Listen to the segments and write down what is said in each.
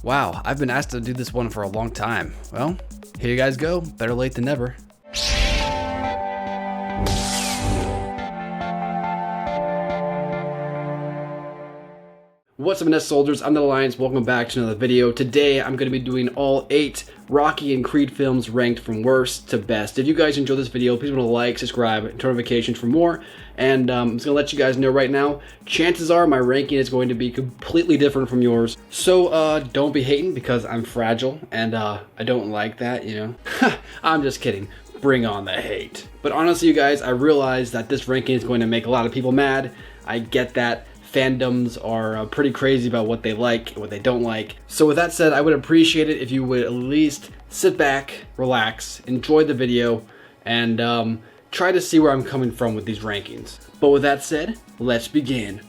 Wow, I've been asked to do this one for a long time. Well, here you guys go. Better late than never. What's up, Nest Soldiers? I'm the Alliance. Welcome back to another video. Today, I'm going to be doing all 8 Rocky and Creed films ranked from worst to best. If you guys enjoyed this video, please want to like, subscribe, and turn notifications for more. And I'm just going to let you guys know right now, chances are my ranking is going to be completely different from yours. So don't be hating because I'm fragile and I don't like that, you know. I'm just kidding. Bring on the hate. But honestly, you guys, I realize that this ranking is going to make a lot of people mad. I get that. Fandoms are pretty crazy about what they like and what they don't like. So with that said, I would appreciate it if you would at least sit back, relax, enjoy the video, and try to see where I'm coming from with these rankings. But with that said, let's begin.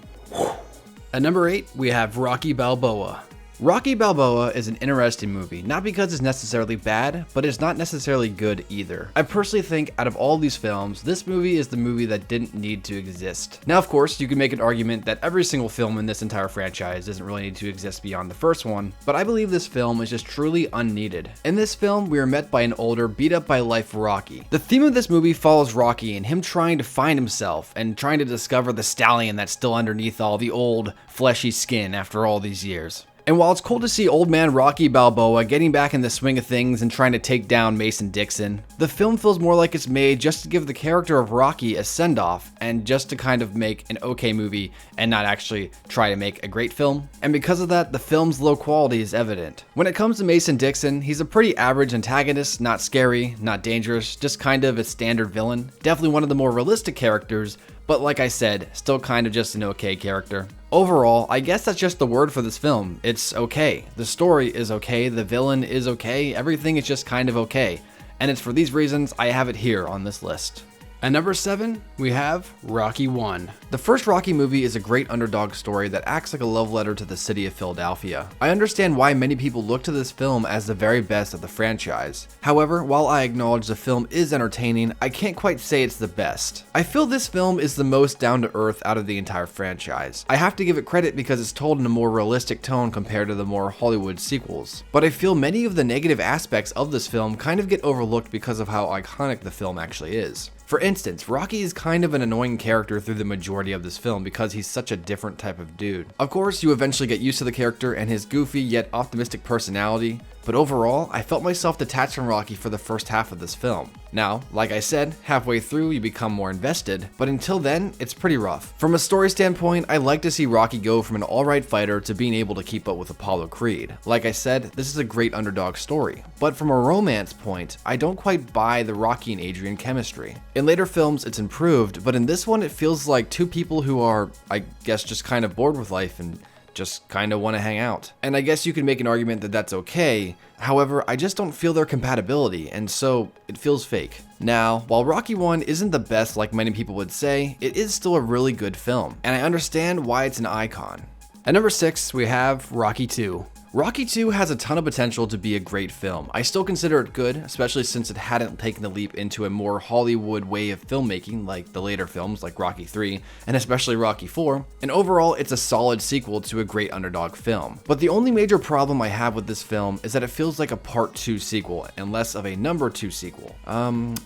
At number 8, we have Rocky Balboa. Rocky Balboa is an interesting movie, not because it's necessarily bad, but it's not necessarily good either. I personally think out of all these films, this movie is the movie that didn't need to exist. Now, of course, you can make an argument that every single film in this entire franchise doesn't really need to exist beyond the first one, but I believe this film is just truly unneeded. In this film, we are met by an older, beat up by life Rocky. The theme of this movie follows Rocky and him trying to find himself and trying to discover the stallion that's still underneath all the old, fleshy skin after all these years. And while it's cool to see old man Rocky Balboa getting back in the swing of things and trying to take down Mason Dixon, the film feels more like it's made just to give the character of Rocky a send-off and just to kind of make an okay movie and not actually try to make a great film. And because of that, the film's low quality is evident. When it comes to Mason Dixon, he's a pretty average antagonist, not scary, not dangerous, just kind of a standard villain. Definitely one of the more realistic characters, but like I said, still kind of just an okay character. Overall, I guess that's just the word for this film. It's okay. The story is okay, the villain is okay, everything is just kind of okay. And it's for these reasons I have it here on this list. At number 7, we have Rocky 1. The first Rocky movie is a great underdog story that acts like a love letter to the city of Philadelphia. I understand why many people look to this film as the very best of the franchise. However, while I acknowledge the film is entertaining, I can't quite say it's the best. I feel this film is the most down to earth out of the entire franchise. I have to give it credit because it's told in a more realistic tone compared to the more Hollywood sequels. But I feel many of the negative aspects of this film kind of get overlooked because of how iconic the film actually is. For instance, Rocky is kind of an annoying character through the majority of this film because he's such a different type of dude. Of course, you eventually get used to the character and his goofy yet optimistic personality, but overall, I felt myself detached from Rocky for the first half of this film. Now, like I said, halfway through you become more invested, but until then, it's pretty rough. From a story standpoint, I like to see Rocky go from an alright fighter to being able to keep up with Apollo Creed. Like I said, this is a great underdog story. But from a romance point, I don't quite buy the Rocky and Adrian chemistry. In later films, it's improved, but in this one, it feels like two people who are, I guess, just kind of bored with life and just kind of want to hang out. And I guess you can make an argument that that's okay. However, I just don't feel their compatibility, and so it feels fake. Now, while Rocky 1 isn't the best like many people would say, it is still a really good film, and I understand why it's an icon. At number 6, we have Rocky 2. Rocky 2 has a ton of potential to be a great film. I still consider it good, especially since it hadn't taken the leap into a more Hollywood way of filmmaking like the later films like Rocky 3 and especially Rocky 4, and overall it's a solid sequel to a great underdog film. But the only major problem I have with this film is that it feels like a part 2 sequel and less of a number 2 sequel.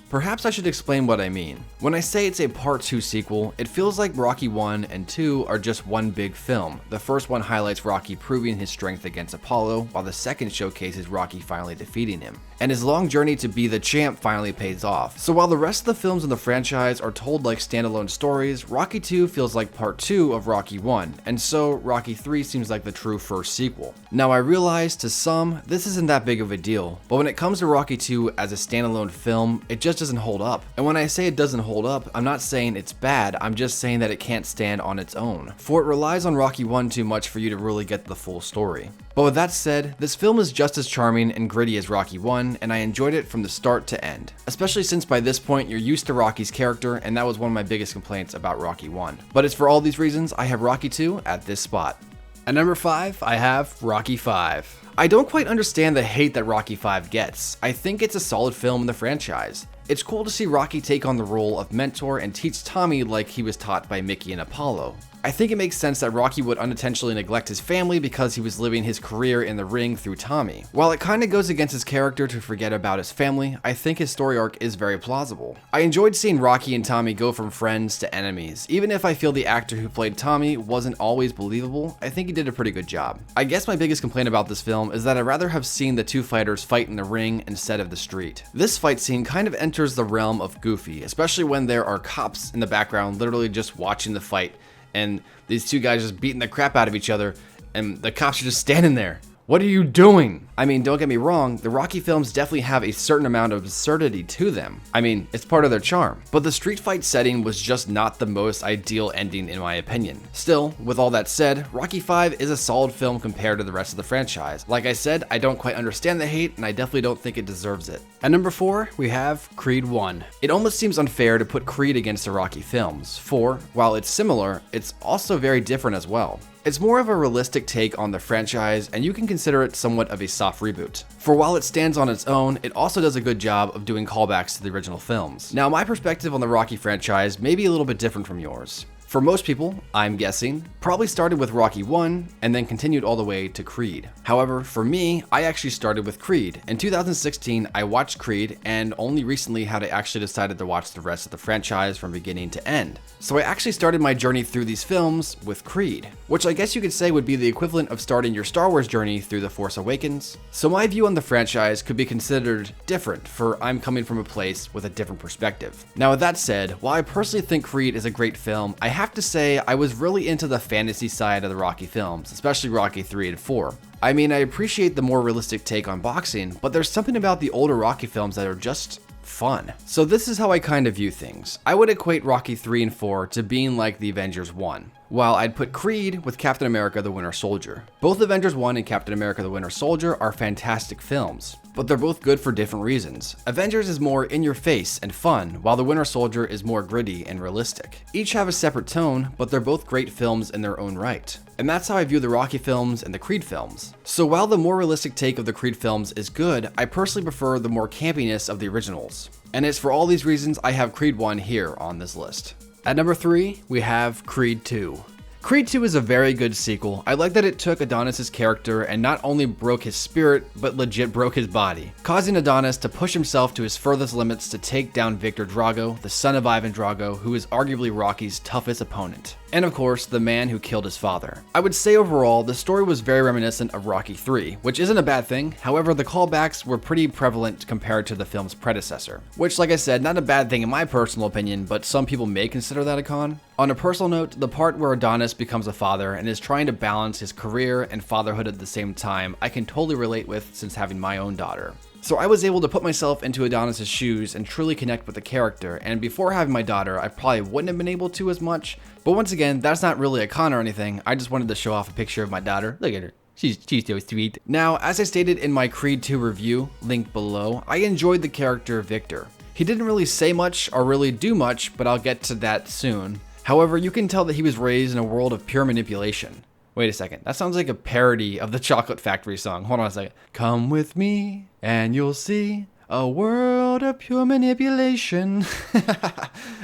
Perhaps I should explain what I mean. When I say it's a part 2 sequel, it feels like Rocky 1 and 2 are just one big film. The first one highlights Rocky proving his strength against Apollo, while the second showcases Rocky finally defeating him. And his long journey to be the champ finally pays off. So while the rest of the films in the franchise are told like standalone stories, Rocky 2 feels like part 2 of Rocky 1, and so Rocky 3 seems like the true first sequel. Now I realize to some, this isn't that big of a deal, but when it comes to Rocky 2 as a standalone film, it just doesn't hold up. And when I say it doesn't hold up, I'm not saying it's bad, I'm just saying that it can't stand on its own, for it relies on Rocky 1 too much for you to really get the full story. But with that said, this film is just as charming and gritty as Rocky 1, and I enjoyed it from the start to end. Especially since by this point you're used to Rocky's character, and that was one of my biggest complaints about Rocky 1. But it's for all these reasons I have Rocky 2 at this spot. At number 5, I have Rocky 5. I don't quite understand the hate that Rocky 5 gets. I think it's a solid film in the franchise. It's cool to see Rocky take on the role of mentor and teach Tommy like he was taught by Mickey and Apollo. I think it makes sense that Rocky would unintentionally neglect his family because he was living his career in the ring through Tommy. While it kinda goes against his character to forget about his family, I think his story arc is very plausible. I enjoyed seeing Rocky and Tommy go from friends to enemies. Even if I feel the actor who played Tommy wasn't always believable, I think he did a pretty good job. I guess my biggest complaint about this film is that I'd rather have seen the two fighters fight in the ring instead of the street. This fight scene kind of enters the realm of goofy, especially when there are cops in the background literally just watching the fight, and these two guys just beating the crap out of each other, and the cops are just standing there. What are you doing? I mean, don't get me wrong, the Rocky films definitely have a certain amount of absurdity to them. I mean, it's part of their charm. But the street fight setting was just not the most ideal ending in my opinion. Still, with all that said, Rocky V is a solid film compared to the rest of the franchise. Like I said, I don't quite understand the hate, and I definitely don't think it deserves it. At number 4, we have Creed 1. It almost seems unfair to put Creed against the Rocky films, for, while it's similar, it's also very different as well. It's more of a realistic take on the franchise, and you can consider it somewhat of a soft reboot. For while it stands on its own, it also does a good job of doing callbacks to the original films. Now, my perspective on the Rocky franchise may be a little bit different from yours. For most people, I'm guessing, probably started with Rocky 1 and then continued all the way to Creed. However, for me, I actually started with Creed. In 2016, I watched Creed, and only recently had I actually decided to watch the rest of the franchise from beginning to end. So I actually started my journey through these films with Creed, which I guess you could say would be the equivalent of starting your Star Wars journey through The Force Awakens. So my view on the franchise could be considered different, for I'm coming from a place with a different perspective. Now with that said, while I personally think Creed is a great film, I have to say I was really into the fantasy side of the Rocky films, especially Rocky 3 and 4. I mean, I appreciate the more realistic take on boxing, but there's something about the older Rocky films that are just fun. So this is how I kind of view things. I would equate Rocky 3 and 4 to being like the Avengers 1, while I'd put Creed with Captain America the Winter Soldier. Both Avengers 1 and Captain America the Winter Soldier are fantastic films, but they're both good for different reasons. Avengers is more in your face and fun, while the Winter Soldier is more gritty and realistic. Each have a separate tone, but they're both great films in their own right. And that's how I view the Rocky films and the Creed films. So while the more realistic take of the Creed films is good, I personally prefer the more campiness of the originals. And it's for all these reasons I have Creed 1 here on this list. At number 3, we have Creed 2. Creed 2 is a very good sequel. I like that it took Adonis' character and not only broke his spirit, but legit broke his body, causing Adonis to push himself to his furthest limits to take down Victor Drago, the son of Ivan Drago, who is arguably Rocky's toughest opponent. And of course, the man who killed his father. I would say overall, the story was very reminiscent of Rocky 3, which isn't a bad thing. However, the callbacks were pretty prevalent compared to the film's predecessor, which, like I said, not a bad thing in my personal opinion, but some people may consider that a con. On a personal note, the part where Adonis becomes a father and is trying to balance his career and fatherhood at the same time, I can totally relate with since having my own daughter. So I was able to put myself into Adonis' shoes and truly connect with the character, and before having my daughter, I probably wouldn't have been able to as much, but once again, that's not really a con or anything. I just wanted to show off a picture of my daughter. Look at her. She's so sweet. Now, as I stated in my Creed 2 review, linked below, I enjoyed the character Victor. He didn't really say much or really do much, but I'll get to that soon. However, you can tell that he was raised in a world of pure manipulation. Wait a second, that sounds like a parody of the Chocolate Factory song. Hold on a second. Come with me and you'll see a world of pure manipulation.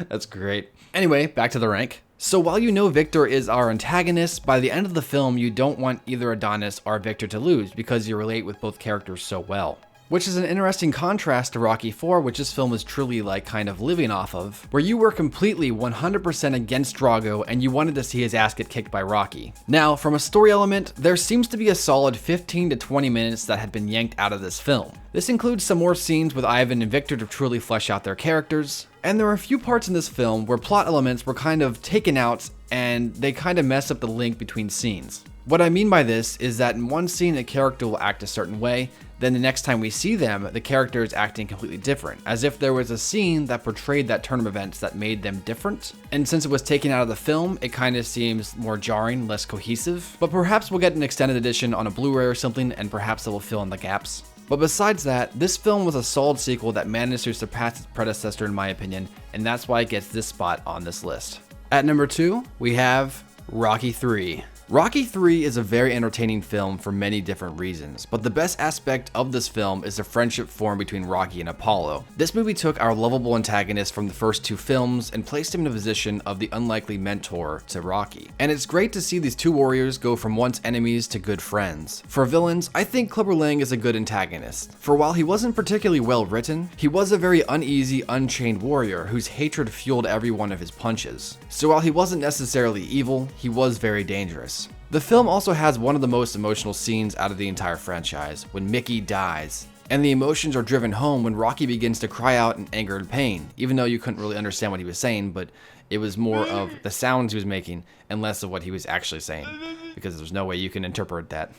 That's great. Anyway, back to the rank. So while you know Victor is our antagonist, by the end of the film you don't want either Adonis or Victor to lose because you relate with both characters so well. Which is an interesting contrast to Rocky 4, which this film is truly like kind of living off of, where you were completely 100% against Drago and you wanted to see his ass get kicked by Rocky. Now, from a story element, there seems to be a solid 15 to 20 minutes that had been yanked out of this film. This includes some more scenes with Ivan and Victor to truly flesh out their characters, and there are a few parts in this film where plot elements were kind of taken out and they kind of mess up the link between scenes. What I mean by this is that in one scene a character will act a certain way, then the next time we see them, the character is acting completely different, as if there was a scene that portrayed that turn of events that made them different. And since it was taken out of the film, it kind of seems more jarring, less cohesive. But perhaps we'll get an extended edition on a Blu-ray or something, and perhaps it will fill in the gaps. But besides that, this film was a solid sequel that managed to surpass its predecessor in my opinion, and that's why it gets this spot on this list. At number 2, we have Rocky 3. Rocky III is a very entertaining film for many different reasons, but the best aspect of this film is the friendship formed between Rocky and Apollo. This movie took our lovable antagonist from the first two films and placed him in a position of the unlikely mentor to Rocky. And it's great to see these two warriors go from once enemies to good friends. For villains, I think Clubber Lang is a good antagonist. For while he wasn't particularly well written, he was a very uneasy, unchained warrior whose hatred fueled every one of his punches. So while he wasn't necessarily evil, he was very dangerous. The film also has one of the most emotional scenes out of the entire franchise, when Mickey dies. And the emotions are driven home when Rocky begins to cry out in anger and pain, even though you couldn't really understand what he was saying, but it was more of the sounds he was making and less of what he was actually saying, because there's no way you can interpret that.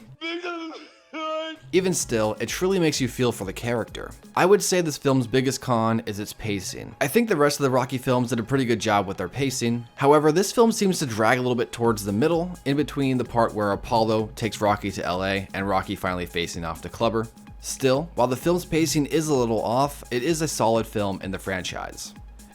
Even still, it truly makes you feel for the character. I would say this film's biggest con is its pacing. I think the rest of the Rocky films did a pretty good job with their pacing. However, this film seems to drag a little bit towards the middle, in between the part where Apollo takes Rocky to LA and Rocky finally facing off to Clubber. Still, while the film's pacing is a little off, it is a solid film in the franchise.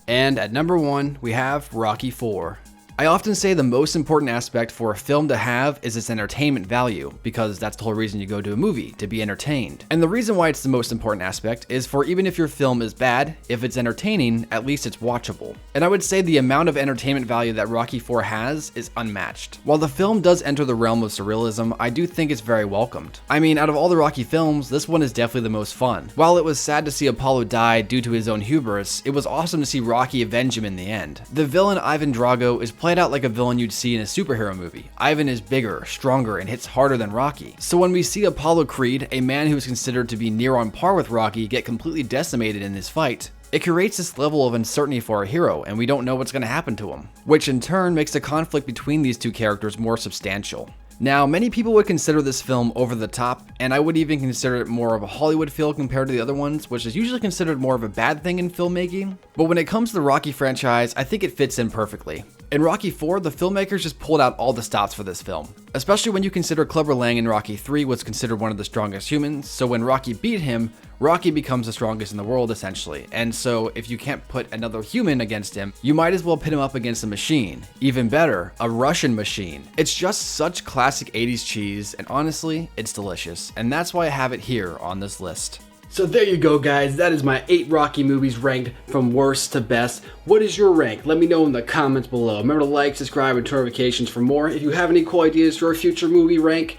And at number 1, we have Rocky IV. I often say the most important aspect for a film to have is its entertainment value, because that's the whole reason you go to a movie, to be entertained. And the reason why it's the most important aspect is for even if your film is bad, if it's entertaining, at least it's watchable. And I would say the amount of entertainment value that Rocky IV has is unmatched. While the film does enter the realm of surrealism, I do think it's very welcomed. I mean, out of all the Rocky films, this one is definitely the most fun. While it was sad to see Apollo die due to his own hubris, it was awesome to see Rocky avenge him in the end. The villain Ivan Drago is played out like a villain you'd see in a superhero movie. Ivan is bigger, stronger, and hits harder than Rocky. So when we see Apollo Creed, a man who is considered to be near on par with Rocky, get completely decimated in this fight, it creates this level of uncertainty for our hero, and we don't know what's going to happen to him, which in turn makes the conflict between these two characters more substantial. Now, many people would consider this film over the top, and I would even consider it more of a Hollywood feel compared to the other ones, which is usually considered more of a bad thing in filmmaking. But when it comes to the Rocky franchise, I think it fits in perfectly. In Rocky IV, the filmmakers just pulled out all the stops for this film, especially when you consider Clubber Lang in Rocky III was considered one of the strongest humans, so when Rocky beat him, Rocky becomes the strongest in the world essentially, and so if you can't put another human against him, you might as well pit him up against a machine. Even better, a Russian machine. It's just such classic 80s cheese, and honestly, it's delicious, and that's why I have it here on this list. So there you go, guys. That is my 8 Rocky movies ranked from worst to best. What is your rank? Let me know in the comments below. Remember to like, subscribe, and turn notifications for more. If you have any cool ideas for a future movie rank,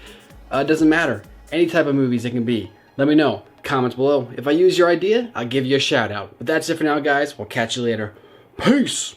doesn't matter. Any type of movies it can be. Let me know. Comments below. If I use your idea, I'll give you a shout out. But that's it for now, guys. We'll catch you later. Peace!